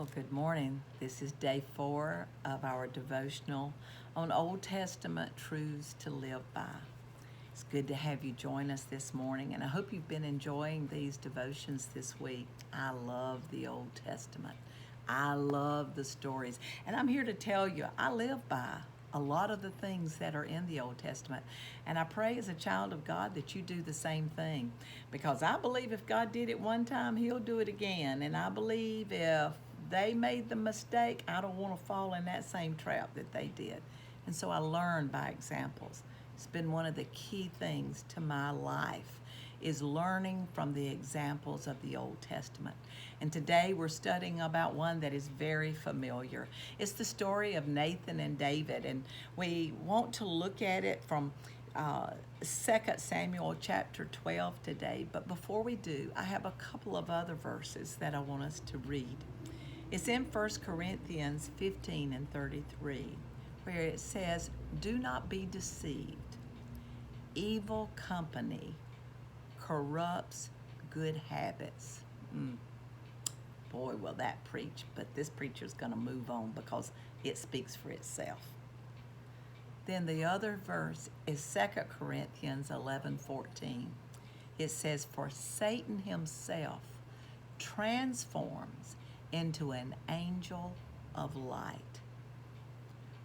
Well, good morning. This is day 4 of our devotional on Old Testament truths to live by. It's good to have you join us this morning, and I hope you've been enjoying these devotions this week. I love the Old Testament. I love the stories, and I'm here to tell you I live by a lot of the things that are in the Old Testament. And I pray as a child of God that you do the same thing, because I believe if God did it one time, He'll do it again. And I believe if they made the mistake, I don't want to fall in that same trap that they did. And so I learn by examples. It's been one of the key things to my life is learning from the examples of the Old Testament. And today we're studying about one that is very familiar. It's the story of Nathan and David, and we want to look at it from 2 Samuel chapter 12 today. But before we do, I have a couple of other verses that I want us to read. It's in 1 Corinthians 15 and 33, where it says, "Do not be deceived. Evil company corrupts good habits." Boy, will that preach, but this preacher's going to move on because it speaks for itself. Then the other verse is 2 Corinthians 11:14. It says, "For Satan himself transforms into an angel of light."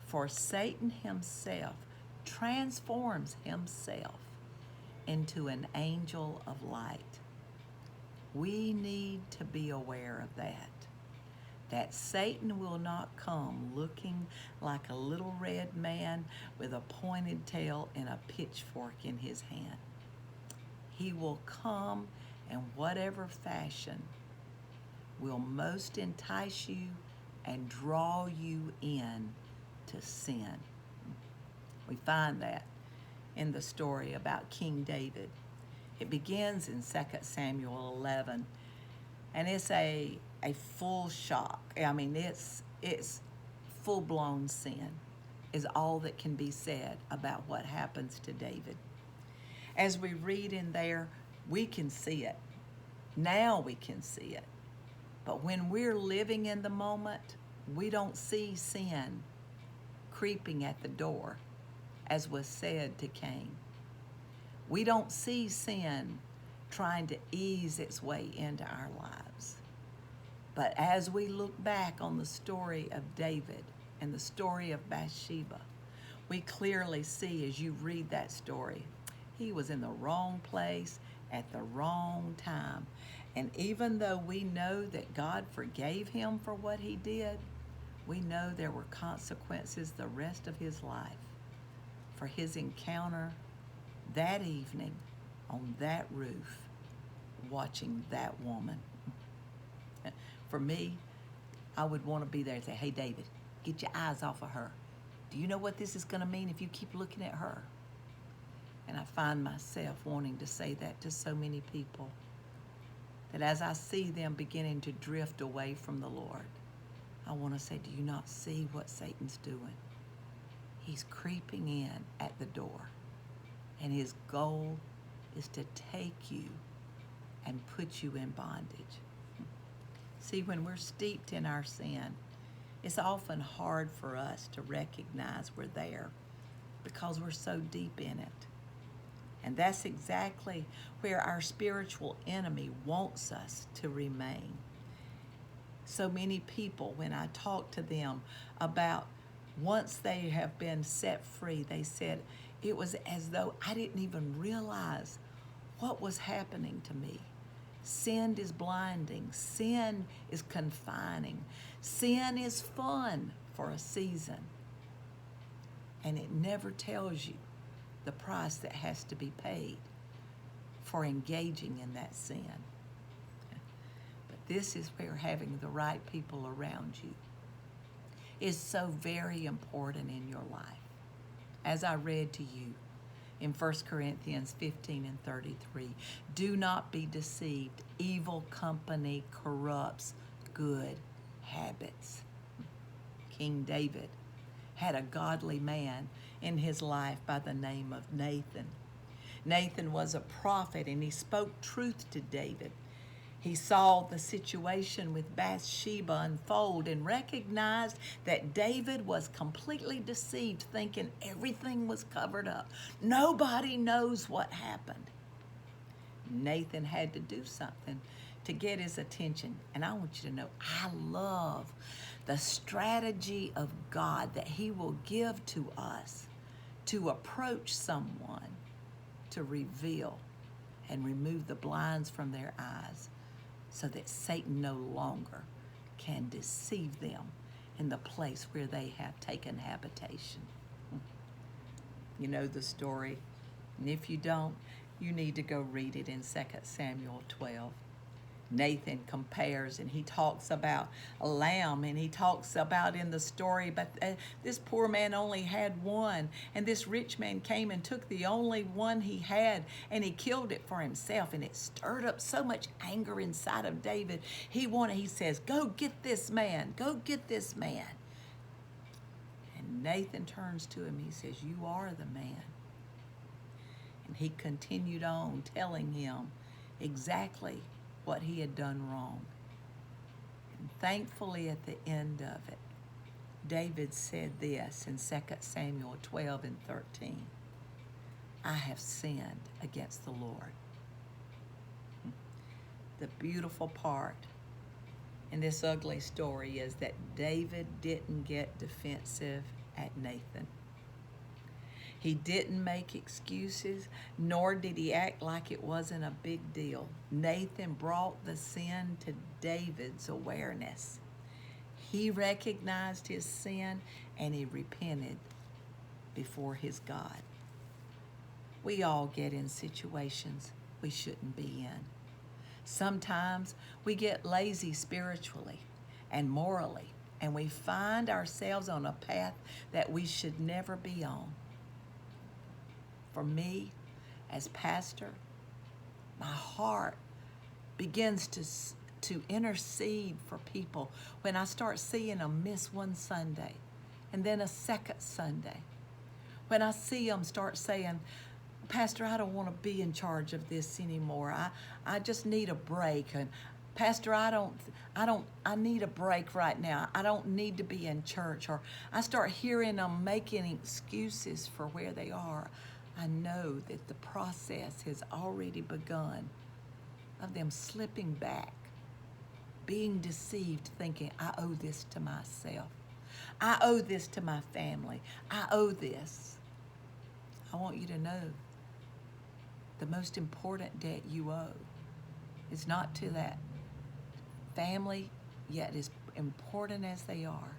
For Satan himself transforms himself into an angel of light. We need to be aware of that Satan will not come looking like a little red man with a pointed tail and a pitchfork in his hand. He will come in whatever fashion will most entice you and draw you in to sin. We find that in the story about King David. It begins in 2 Samuel 11, and it's a full shock. I mean, it's full-blown sin is all that can be said about what happens to David. As we read in there, we can see it. Now we can see it. But when we're living in the moment, we don't see sin creeping at the door, as was said to Cain. We don't see sin trying to ease its way into our lives. But as we look back on the story of David and the story of Bathsheba, we clearly see as you read that story, he was in the wrong place at the wrong time. And even though we know that God forgave him for what he did, we know there were consequences the rest of his life for his encounter that evening on that roof watching that woman. For me, I would want to be there and say, "Hey, David, get your eyes off of her. Do you know what this is going to mean if you keep looking at her?" And I find myself wanting to say that to so many people, that as I see them beginning to drift away from the Lord, I want to say, do you not see what Satan's doing? He's creeping in at the door, and his goal is to take you and put you in bondage. See, when we're steeped in our sin, it's often hard for us to recognize we're there because we're so deep in it. And that's exactly where our spiritual enemy wants us to remain. So many people, when I talk to them about once they have been set free, they said it was as though I didn't even realize what was happening to me. Sin is blinding. Sin is confining. Sin is fun for a season. And it never tells you the price that has to be paid for engaging in that sin. But this is where having the right people around you is so very important in your life. As I read to you in 1 Corinthians 15 and 33, "Do not be deceived. Evil company corrupts good habits." King David had a godly man in his life by the name of Nathan. Nathan was a prophet, and he spoke truth to David. He saw the situation with Bathsheba unfold and recognized that David was completely deceived, thinking everything was covered up. Nobody knows what happened. Nathan had to do something to get his attention. And I want you to know, I love the strategy of God that He will give to us to approach someone, to reveal and remove the blinds from their eyes, so that Satan no longer can deceive them in the place where they have taken habitation. You know the story, and if you don't, you need to go read it in 2 Samuel 12. Nathan compares and he talks about a lamb, and he talks about in the story, but this poor man only had one, and this rich man came and took the only one he had, and he killed it for himself, and it stirred up so much anger inside of David. He says, go get this man, go get this man. And Nathan turns to him, he says, you are the man. And he continued on telling him exactly what he had done wrong. And thankfully, at the end of it, David said this in 2 Samuel 12 and 13, I have sinned against the Lord. The beautiful part in this ugly story is that David didn't get defensive at Nathan. He didn't make excuses, nor did he act like it wasn't a big deal. Nathan brought the sin to David's awareness. He recognized his sin and he repented before his God. We all get in situations we shouldn't be in. Sometimes we get lazy spiritually and morally, and we find ourselves on a path that we should never be on. For me, as pastor, my heart begins to intercede for people when I start seeing them miss one Sunday and then a second Sunday. When I see them start saying, Pastor, I don't want to be in charge of this anymore. I just need a break. And Pastor, I need a break right now. I don't need to be in church. Or I start hearing them making excuses for where they are. I know that the process has already begun of them slipping back, being deceived, thinking, I owe this to myself. I owe this to my family. I owe this. I want you to know the most important debt you owe is not to that family, yet as important as they are,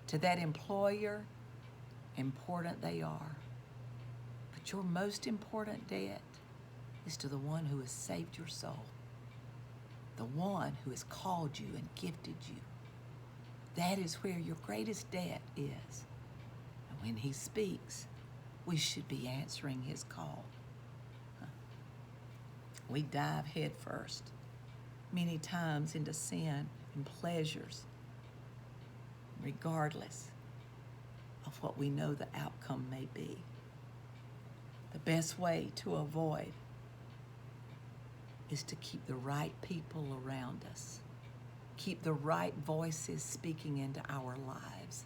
to that employer, important they are. But your most important debt is to the one who has saved your soul, the one who has called you and gifted you. That is where your greatest debt is. And when He speaks, we should be answering His call. We dive head first many times into sin and pleasures, regardless of what we know the outcome may be. The best way to avoid is to keep the right people around us. Keep the right voices speaking into our lives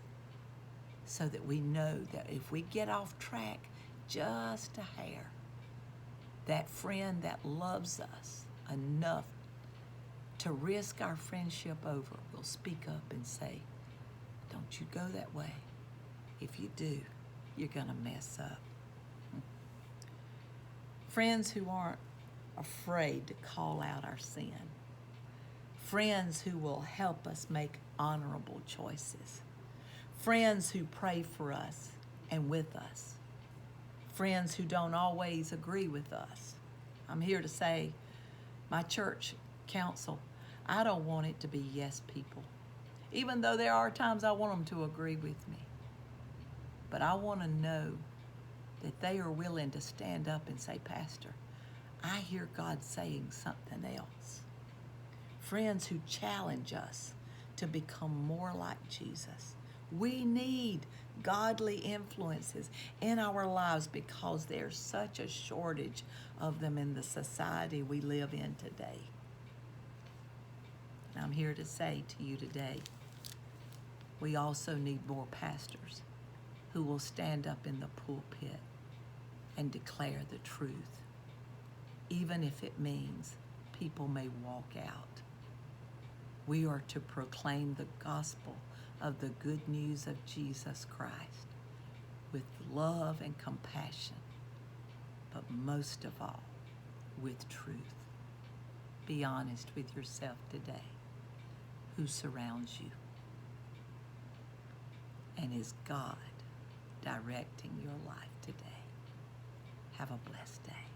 so that we know that if we get off track just a hair, that friend that loves us enough to risk our friendship over will speak up and say, don't you go that way. If you do, you're gonna mess up. Friends who aren't afraid to call out our sin. Friends who will help us make honorable choices. Friends who pray for us and with us. Friends who don't always agree with us. I'm here to say, my church council, I don't want it to be yes people. Even though there are times I want them to agree with me. But I want to know that they are willing to stand up and say, Pastor, I hear God saying something else. Friends who challenge us to become more like Jesus. We need godly influences in our lives because there's such a shortage of them in the society we live in today. And I'm here to say to you today, we also need more pastors who will stand up in the pulpit and declare the truth, even if it means people may walk out. We are to proclaim the gospel of the good news of Jesus Christ with love and compassion, but most of all, with truth. Be honest with yourself today. Who surrounds you? And is God directing your life today? Have a blessed day.